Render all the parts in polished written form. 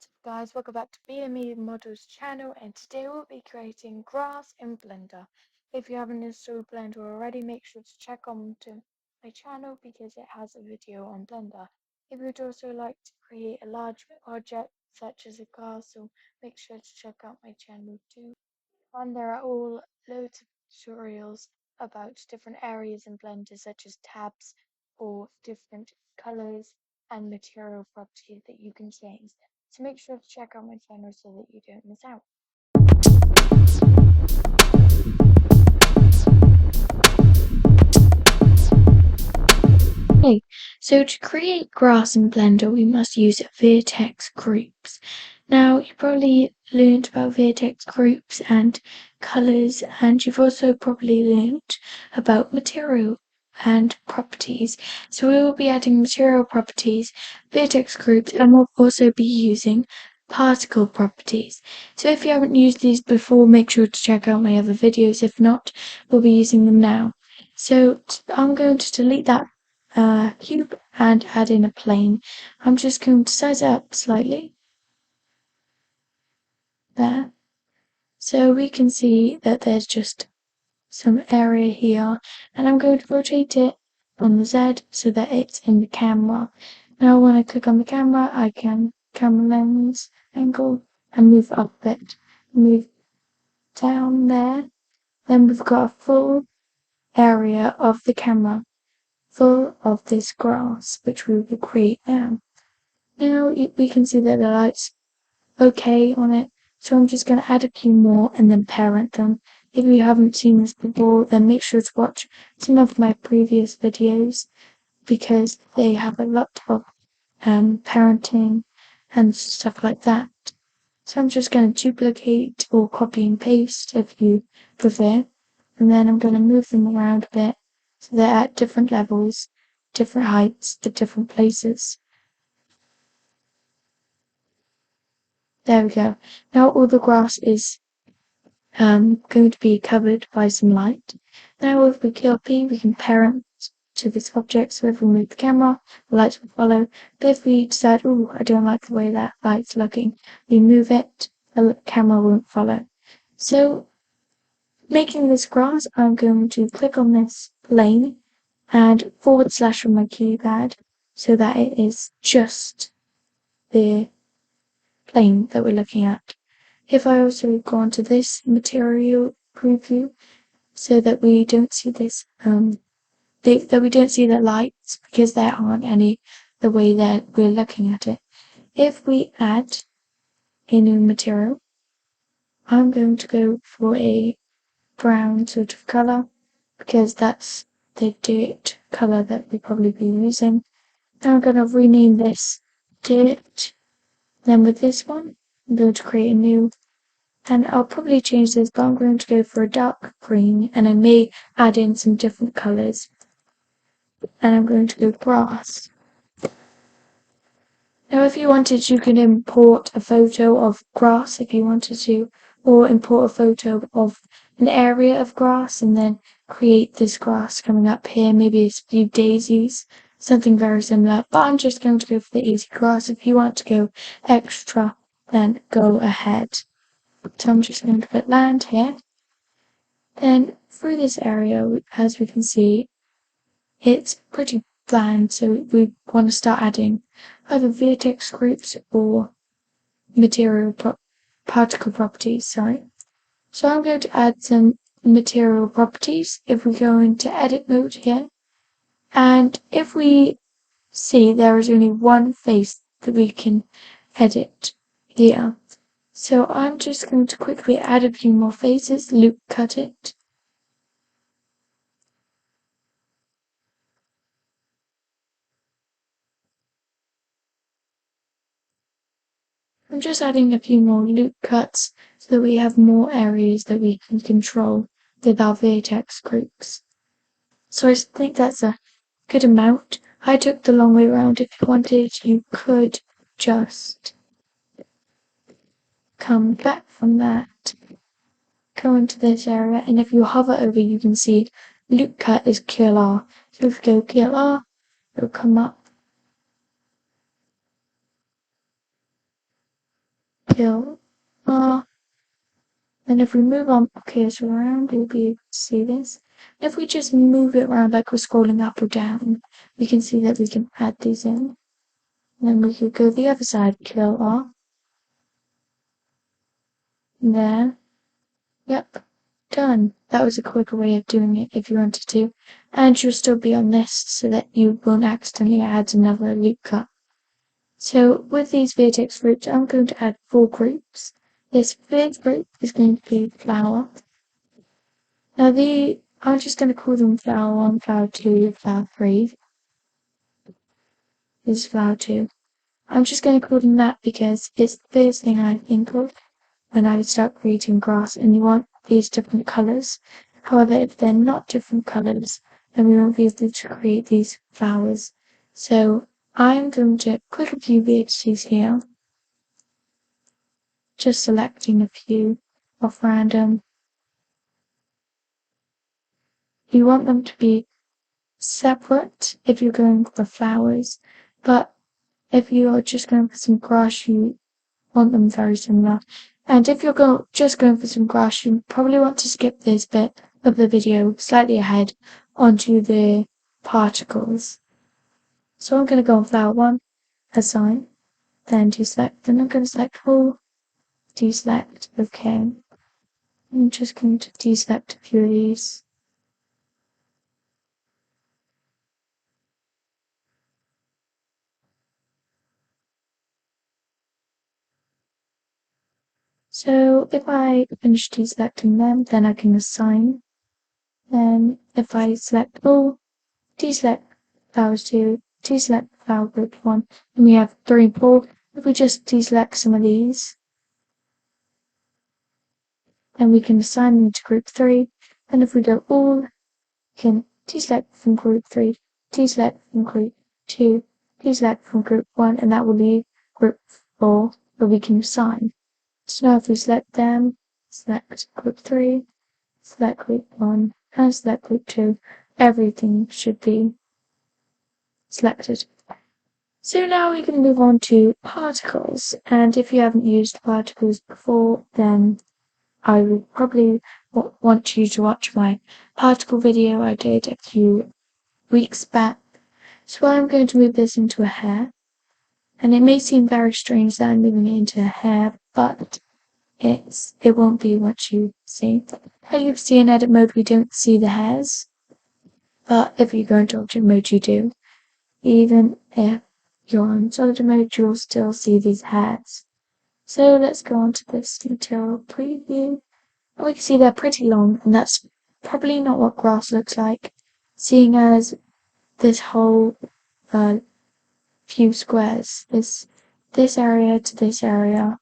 What's up guys, welcome back to BME Models channel, and today we'll be creating grass in Blender. If you haven't installed Blender already, make sure to check on to my channel because it has a video on Blender. If you'd also like to create a large project such as a castle, make sure to check out my channel too. And there are all loads of tutorials about different areas in Blender such as tabs or different colors and material properties that you can change. So make sure to check out my channel so that you don't miss out. Okay, so to create grass in Blender we must use vertex groups. Now you probably learned about vertex groups and colors, and you've also probably learned about material and properties. So we will be adding material properties, vertex groups, and we'll also be using particle properties. So if you haven't used these before, make sure to check out my other videos. If not, we'll be using them now. So I'm going to delete that cube and add in a plane. I'm just going to size it up slightly. There. So we can see that there's just some area here, and I'm going to rotate it on the Z so that it's in the camera. Now when I click on the camera, I can camera lens angle and move up a bit, move down there. Then we've got a full area of the camera full of this grass, which we will create now. Now we can see that the light's okay on it, so I'm just going to add a few more and then parent them. If you haven't seen this before, then make sure to watch some of my previous videos because they have a lot of parenting and stuff like that. So I'm just going to duplicate or copy and paste if you prefer, and then I'm going to move them around a bit so they're at different levels, different heights, at different places. There we go. Now all the grass is going to be covered by some light. Now if we kill P, we can parent to this object, so if we move the camera, the lights will follow. But if we decide, oh, I don't like the way that light's looking, we move it, the camera won't follow. So making this grass, I'm going to click on this plane and / from my keypad so that it is just the plane that we're looking at. If I also go onto this material preview so that we don't see this, that we don't see the lights because there aren't any the way that we're looking at it. If we add a new material, I'm going to go for a brown sort of color because that's the dirt color that we'll probably be using. Now I'm going to rename this dirt. Then with this one, I'm going to create a new, and I'll probably change this, but I'm going to go for a dark green, and I may add in some different colors. And I'm going to go grass. Now if you wanted, you could import a photo of grass if you wanted to, or import a photo of an area of grass and then create this grass coming up here, maybe a few daisies, something very similar. But I'm just going to go for the easy grass. If you want to go extra, then go ahead. So I'm just going to put land here. Then through this area, as we can see, it's pretty bland, so we want to start adding either vertex groups or particle properties, sorry. So I'm going to add some material properties if we go into edit mode here. And if we see there is only one face that we can edit here. So I'm just going to quickly add a few more faces, loop cut it. I'm just adding a few more loop cuts so that we have more areas that we can control with our vertex groups. So I think that's a good amount. I took the long way around. If you wanted, you could just come back from that, go into this area, and if you hover over, you can see loop cut is kill R. So if you go kill R, it'll come up. kill R. And if we move our cursor around, we'll be able to see this. If we just move it around like we're scrolling up or down, we can see that we can add these in. And then we could go the other side, kill R. And there. Yep. Done. That was a quicker way of doing it if you wanted to. And you'll still be on this so that you won't accidentally add another loop cut. So with these vertex groups, I'm going to add 4 groups. This first group is going to be flower. Now I'm just going to call them flower 1, flower 2, flower 3. This is flower 2. I'm just going to call them that because it's the first thing I think of when I start creating grass and you want these different colours. However, if they're not different colours, then we won't be able to create these flowers. So I'm going to click a few vertices here, just selecting a few off random. You want them to be separate if you're going for flowers, but if you're just going for some grass, you want them very similar. And if you're just going for some grass, you probably want to skip this bit of the video slightly ahead onto the particles. So I'm going to go on flower 1, assign, then deselect, then I'm going to select all, deselect, okay. I'm just going to deselect a few of these. So if I finish deselecting them, then I can assign. Then if I select all, deselect flowers 2, deselect flower group 1, and we have 3 and 4. If we just deselect some of these, then we can assign them to group 3. And if we go all, we can deselect from group 3, deselect from group 2, deselect from group 1, and that will leave group 4 where we can assign. So now if we select them, select group 3, select group 1, and select group 2, everything should be selected. So now we can move on to particles, and if you haven't used particles before, then I would probably want you to watch my particle video I did a few weeks back. So I'm going to move this into a hair, and it may seem very strange that I'm moving it into a hair, but it won't be what you see. As you see in edit mode, we don't see the hairs, but if you go into object mode, you do. Even if you're on solid mode, you'll still see these hairs. So let's go on to this material preview. And we can see they're pretty long, and that's probably not what grass looks like, seeing as this whole few squares, this area to this area,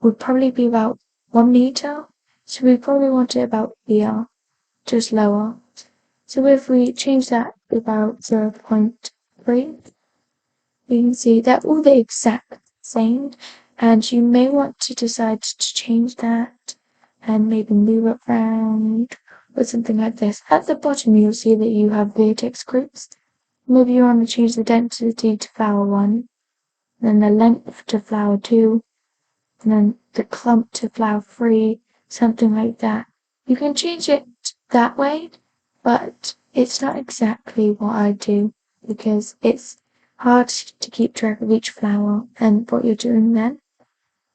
would probably be about 1 meter. So we probably want it about here, just lower. So if we change that to about 0.3, we can see they're all the exact same, and you may want to decide to change that and maybe move it around or something like this. At the bottom, you'll see that you have vertex groups. Maybe you want to change the density to flower 1, then the length to flower 2, and then the clump to flower 3, something like that. You can change it that way, but it's not exactly what I do because it's hard to keep track of each flower and what you're doing then.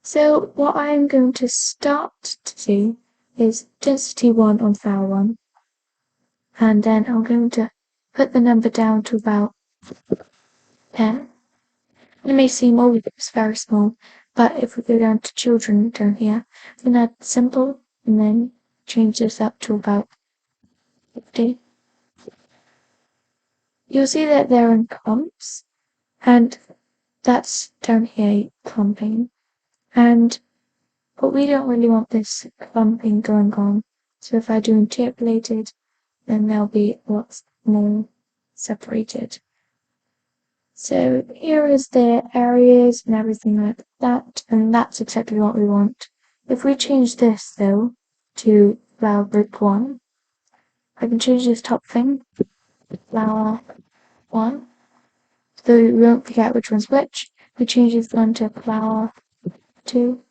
So what I'm going to start to do is density 1 on flower 1, and then I'm going to put the number down to about 10. It may seem, oh, it's very small, but if we go down to children down here, we can add simple and then change this up to about 50. You'll see that they're in clumps, and that's down here clumping. But we don't really want this clumping going on. So if I do interpolated, then they'll be lots more separated. So here is the areas and everything like that, and that's exactly what we want. If we change this though to flower group 1, I can change this top thing, flower 1, so we won't forget which one's which. We change this one to flower 2,